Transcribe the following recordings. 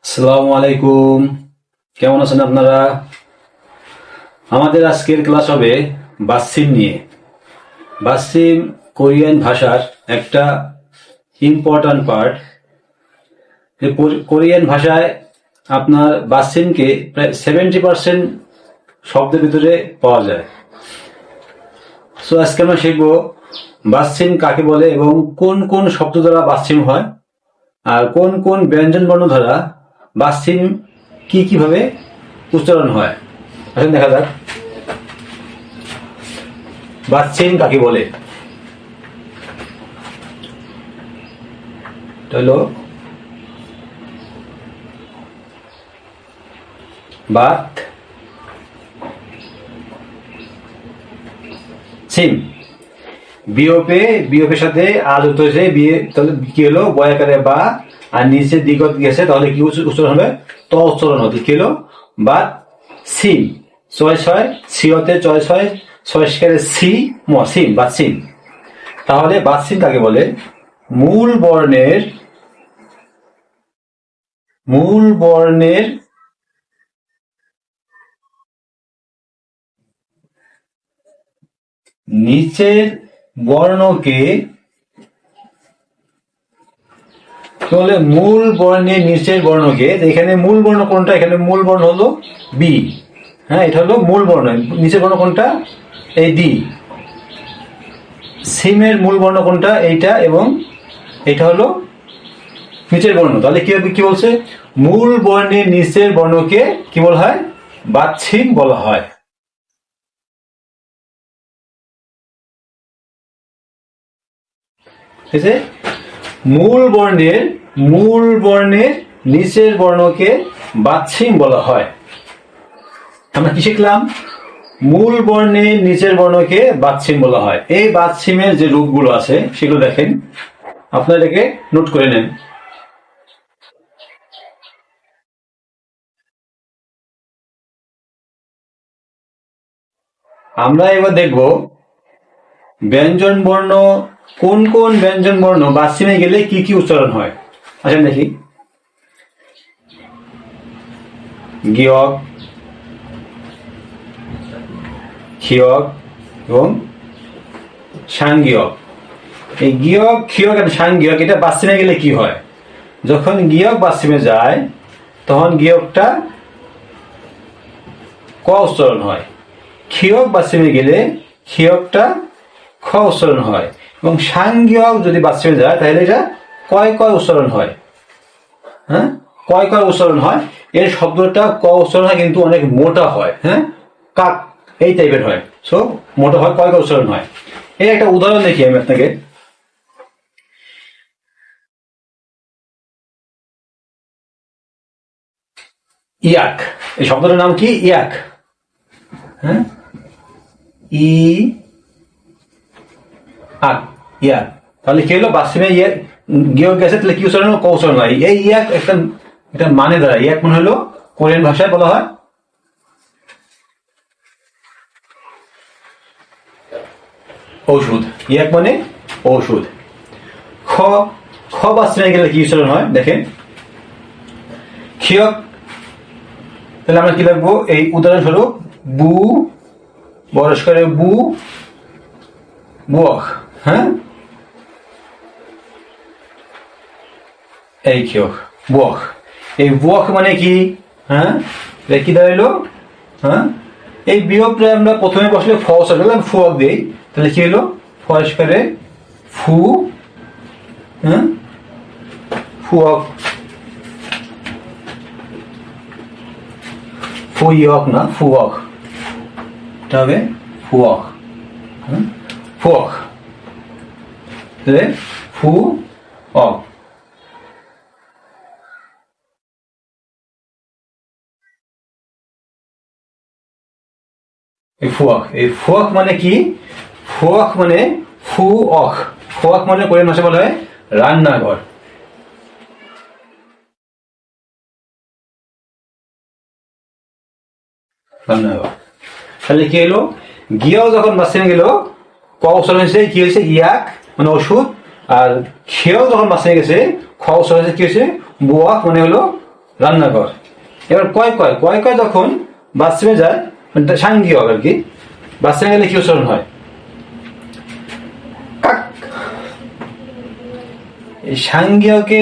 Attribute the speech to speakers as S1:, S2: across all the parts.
S1: আসসালামু আলাইকুম। কেমন আছেন আপনারা? আমাদের আজকের ক্লাস হবে বাসিম নিয়ে। বাসিম কোরিয়ান ভাষার একটা ইম্পর্ট্যান্ট পার্ট। কোরিয়ান ভাষায় আপনার বাসিমকে প্রায় 70% শব্দের ভিতরে পাওয়া যায়। সো আজকে আমরা শিখব বাসিম কাকে বলে এবং কোন কোন শব্দ দ্বারা বাসিম হয়, আর কোন কোন ব্যঞ্জন বর্ণ দ্বারা বাসিম কিভাবে উচ্চারণ হয়। আসলে দেখা যাক বাসিম কাকে বলে। হলো বাত সিম। বিয়োপের সাথে আ যুক্ত হয়েছে, বিয়ে তাহলে কি হলো বয়াকারে বা, আর নিচে দিগত গেছে তাহলে কি উচ্চারণ হবে? ত উচ্চারণ হতে কি হলো বাত সিম। ছয় ছয় সিওতে ছয় ছয় ছয়স্কারে সি ম সিম বাত সিম। তাহলে বাত সিম কাকে বলে? মূল বর্ণের নিচের বর্ণকে তাহলে মূল বর্ণের নিচের বর্ণকে, এখানে মূল বর্ণ কোনটা? এখানে মূল বর্ণ হলো বি। হ্যাঁ, এটা হলো মূল বর্ণ। নিচের বর্ণ কোনটা? এই ডি। সিমের মূল বর্ণ কোনটা? এইটা, এবং এটা হলো নিচের বর্ণ। তাহলে কি বলছে? মূল বর্ণের নিচের বর্ণকে কি বলা হয়? বাতসিম বলা হয়। ঠিক আছে, মূল বর্ণের নিচের বর্ণকে বাতসিম বলা হয়। আমরা কি শিখলাম? মূল বর্ণের নিচের বর্ণকে বাতসিম বলা হয়। এই বাতসিমের যে রূপগুলো আছে সেগুলো দেখেন, আপনারা এটাকে নোট করে নেন। আমরা এবার দেখব ব্যঞ্জন বর্ণ, কোন কোন ব্যঞ্জন বর্ণ বাতসিমে গেলে কি কি উচ্চারণ হয়। আসেন দেখি। গিয়ক, খিয়ক এবং সাংগিয়ক। এই গিয়ক, খিয়ক এবং সাংগিয়ক এটা বাতসিমে গেলে কি হয়? যখন গিয়ক বাতসিমে যায় তখন গিয়কটা ক উচ্চারণ হয়। খিয়ক বাতসিমে গেলে খিয়কটা খ উচ্চারণ হয়, এবং সাংগিয়ক যদি বাতসিমে যায় তাহলে এটা কয় কয় উচ্চারণ হয়। হ্যাঁ, কয় কয় উচ্চারণ হয়। এর শব্দটা ক উচ্চারণ হয় কিন্তু অনেক মোটা হয়। হ্যাঁ, কাক এই টাইপের হয়। সো মোটা হয়, কয় কয় উচ্চারণ হয়। এর একটা উদাহরণ দেখি আমি আপনাকে। ইয়াক, এই শব্দটার নাম কি? ইয়াক। হ্যাঁ, ই আক, ইয়াক। তাহলে কি হলো? বাতসিমে গিয়ক গেছে, তাহলে কি উচ্চারণ? ক উচ্চারণ হয়। এই ইয়াক একটা মানে দ্বারা, ইয়াক মানে হলো কোরিয়ান ভাষায় বলা হয় ঔষধ। ইয়াক মানে ঔষধ। খ খ বাতসিমে গেলে কি উচ্চারণ হয় দেখেন। খিয়ক, তাহলে আমরা কি লিখবো? এই উদাহরণস্বরূপ বু বরস্কারে বু বুয়ক। হ্যাঁ, এই খিয়ক বুয়ক। এই বুয়ক মানে কি? হ্যাঁ, কি দাঁড়াইলো? হ্যাঁ, এই বিয়োগটা আমরা প্রথমে বসলে ফ গেলাম, ফুয়ক দেই, তাহলে কি হলো? ফরস্কারে ফু, হ্যাঁ ফুয়ক, ফুয়ক না ফুয়ক, এটা হবে ফুয়ক। ফুয়ক, তাহলে ফু অক। এই ফুয়ক মানে কি? ফুয়ক মানে ফু অক। ফুয়ক মানে কোরিয়ান ভাষায় বলা হয় রান্নাঘর। রান্নাঘর। তাহলে কি হলো? গিয়াও যখন বাতসিমে গেল ক উচ্চারণ হয়েছে, কি হয়েছে? ইয়াক মানে ওষুধ। আর খেয়েও যখন বাতসিমে গেছে খ উচ্চারণ হয়েছে, কি হয়েছে? বুয়াক মানে হলো রান্নাঘর। এবার কয় কয় কয় কয় যখন বাথরুমে যায়, মানে সাংঘিক আর কি, বাথরুমে গেলে কি উচ্চারণ হয়? কাক। এই সাংঘিককে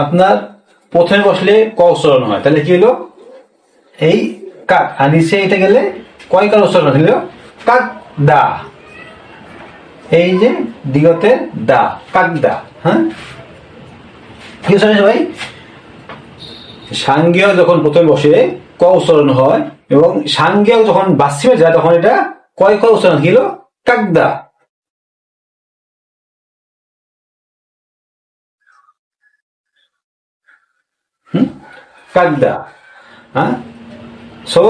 S1: আপনার প্রথমে বসলে ক উচ্চারণ হয়, তাহলে কি হলো? এই কাক। আর নিচে এটা গেলে কয় কার উচ্চারণ হলো? কাক দা। এই যে দিগতে দা, কাক দা। হ্যাঁ, কি উচ্চারণ ভাই? সাংজ্ঞা যখন প্রথমে বসে ক উচ্চারণ হয়, এবং সাংজ্ঞা যখন বাথরুমে যায় তখন এটা কয় ক উচ্চারণ হলো? কাকদা। কাকদা। হ্যাঁ, সো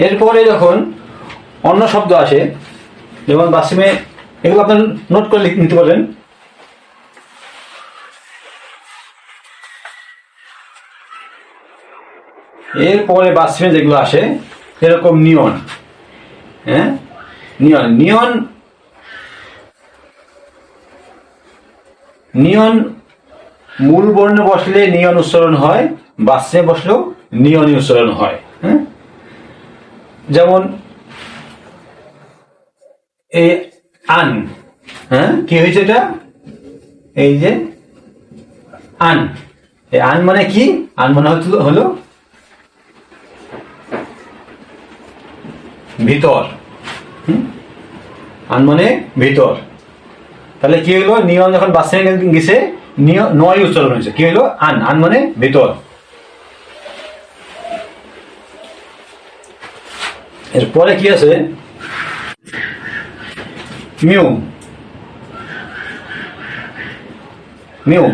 S1: এরপরে যখন অন্য শব্দ আসে, যেমন বাথরুমে, এগুলো আপনার নোট করে নিতে পারবেন। এরপরে বাথরুমে যেগুলো আসে, এরকম নিয়ন। হ্যাঁ, নিয়ন নিয়ন নিয়ন মূল বর্ণে বসলে নিয়ন উচ্চারণ হয়, বাথরুমে বসলেও নিয়নই উচ্চারণ হয়। হ্যাঁ, যেমন এই আন। হ্যাঁ, কি হয়েছে এটা? এই যে আন, এই আন মানে কি? আন মানে হলো ভিতর। আন মানে ভিতর। তাহলে কি হলো? নিয়ন যখন বাথরুমে গেছে, নয় উচ্চারণ হয়েছে। কি হলো? আন। আন মানে ভিতর। এরপরে কি আছে? মিউ। মিউ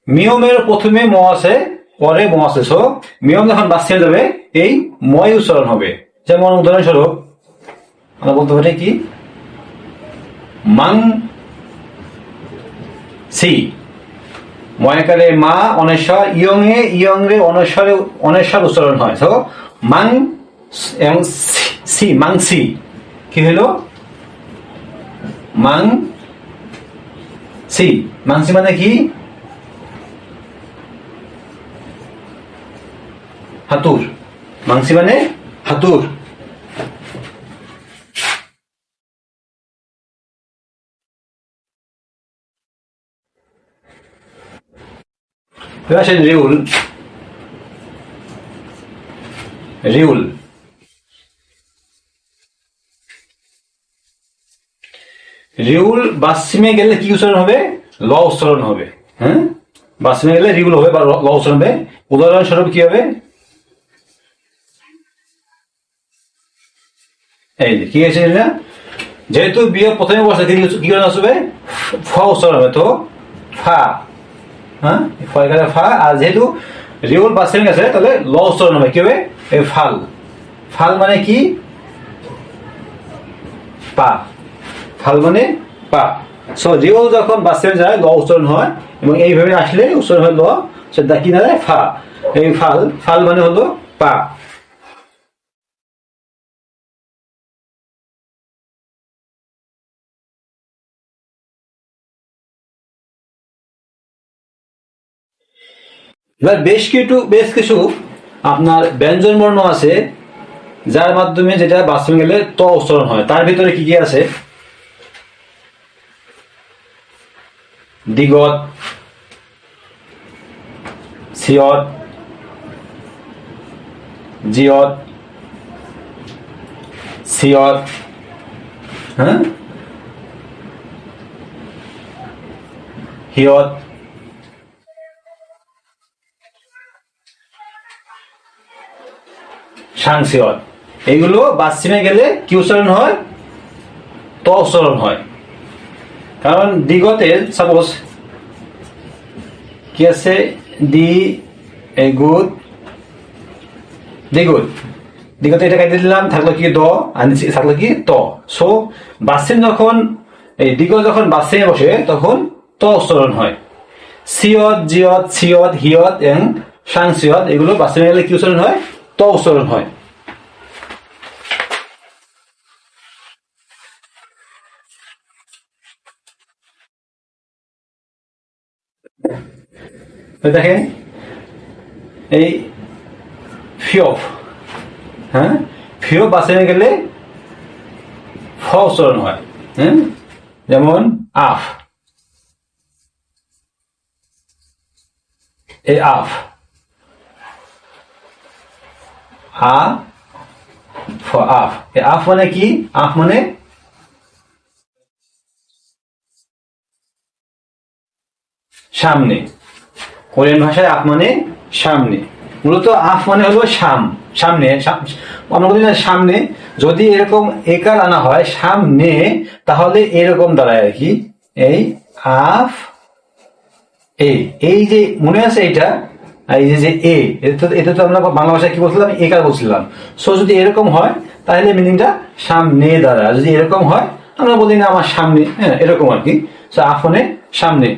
S1: মিয়মের প্রথমে ম আছে, পরে ম আছে। সো মিয়ম যখন বাঁচিয়ে যাবে, এই ময় উচ্চারণ হবে। যেমন উদাহরণস্বরূপ আমরা বলতে পারি কি? মাং সি। ময়াকারে মা অনেশ্বর, ইয়ং এ ইয়ং রে অনেশ্বরে অনেশ্বর উচ্চারণ হয়। সো মাং এবং সি, মাংসি। কি হলো? মাং সি। মাংসি মানে কি? হাতুর। মাংসি মানে হাতুর। আসেন রিউল। রিউল রিউল বাসিমে গেলে কি উচ্চারণ হবে? ল উচ্চারণ হবে। হ্যাঁ, বাসিমে গেলে রিউল হবে বা ল উচ্চারণ হবে। উদাহরণস্বরূপ কি হবে? এই যে কি আছে এটা? যেহেতু বিয়ে প্রথমে বসে, কি করে আসবে? ফ উচ্চারণ হবে। তো ফা। হ্যাঁ, ফয়কারে ফা। আর যেহেতু রিউল বাসিমে গেছে, তাহলে ল উচ্চারণ হবে। কি হবে? এই ফাল। ফাল মানে কি? পা। ফাল মানে পা। সো রিউল যখন বাসিমে যায়, ল উচ্চারণ হয়, এবং এইভাবে আসলে উচ্চারণ হয় ল। সেটা কি দাঁড়ায়? ফা। এই ফাল, ফাল মানে হলো পা। এবার বেশ কিছু আপনার ব্যঞ্জন বর্ণ আছে, যার মাধ্যমে যেটা বাথরুমে গেলে ত উচ্চারণ হয়। তার ভিতরে কি কি আছে? দিগত, সিয়ত, জিয়ত, সিয়ত। হ্যাঁ, হিয়ত, সাংসিয়ত। এইগুলো বাথরুমে গেলে কি উচ্চারণ হয়? ত উচ্চারণ হয়। কারণ দিগতের সাপোজ কি আছে? দি, গুড, দ্বিগুণ। দিগতে এটা কাটিয়ে দিলাম, থাকলো কি? দ। আর নিচে থাকলো কি? ত। সো বাসিম যখন এই দিগত যখন বাসিমে বসে, তখন ত উচ্চারণ হয়। সিয়ত, জিয়ত, সিয়ত, হিয়ত এবং সাংসিয়ত, এগুলো বাসিমে গেলে কি উচ্চারণ হয়? ত উচ্চারণ হয়। দেখেন এই ফিয়ফ, হ্যাঁ, ফিয়ফ বাসে গেলে ফ উচ্চারণ হয়। হ্যাঁ, যেমন আফ, এই আফ, আ ফ, আফ। এই আফ মানে কি? আফ মানে সামনে। কোরিয়ান ভাষায় আফ মানে সামনে। মূলত আফ মানে হলো সামনে। আমরা বলি না সামনে, যদি এরকম একার আনা হয় সামনে, তাহলে এরকম দাঁড়ায় আর কি, এই আফ এই যে মনে আছে এটা, এই যে এটা তো আমরা বাংলা ভাষায় কি বলছিলাম? একার বলছিলাম। সো যদি এরকম হয় তাহলে মিনিংটা সামনে দাঁড়ায়। যদি এরকম হয় আমরা বলি না আমার সামনে, হ্যাঁ, এরকম আর কি। সো আফ মানে সামনে।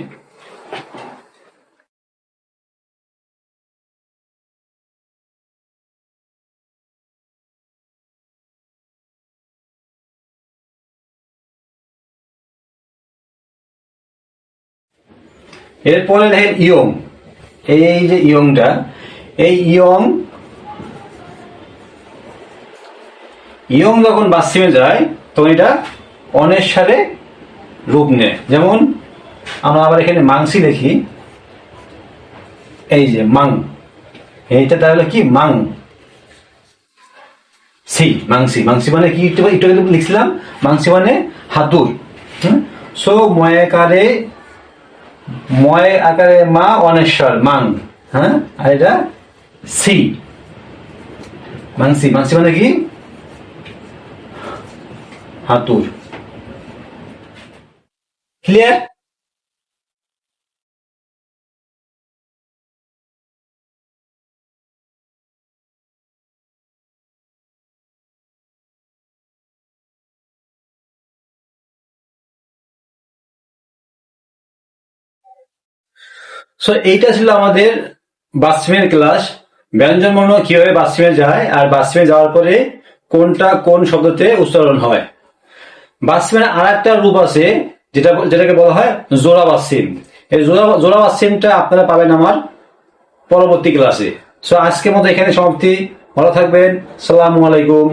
S1: এরপরে দেখেন ইয়ং, এই যে ইয়ংটা, এই ইয়ং যখন বাসিমে যায় তখন এটা অনেশ্বরে রূপ নেয়। যেমন আমরা আবার এখানে মাংসি দেখি, এই যে মাং, এইটা তাহলে কি মাং সি, মাংসি। মাংসি মানে কি? একটু একটু লিখছিলাম, মাংসি মানে হাতুর। সো ময়াকারে, ময় আকারে মা, অনেশ্বর মাং, হ্যাঁ, আর এটা সি, মাংসি। মাংসি মানে কি? হাতুর। ক্লিয়ার? সো এইটা ছিল আমাদের বাথরুমের ক্লাস। ব্যঞ্জন বর্ণ কিভাবে বাথরুমে যায়, আর বাথরুমে যাওয়ার পরে কোনটা কোন শব্দতে উচ্চারণ হয়। বাথরুমের আর একটা রূপ আছে, যেটাকে বলা হয় জোড়া বাথরুম। এই জোড়া বাথরুমটা আপনারা পাবেন আমার পরবর্তী ক্লাসে। সো আজকের মতো এখানে সমাপ্তি। ভালো থাকবেন। সালামু আলাইকুম।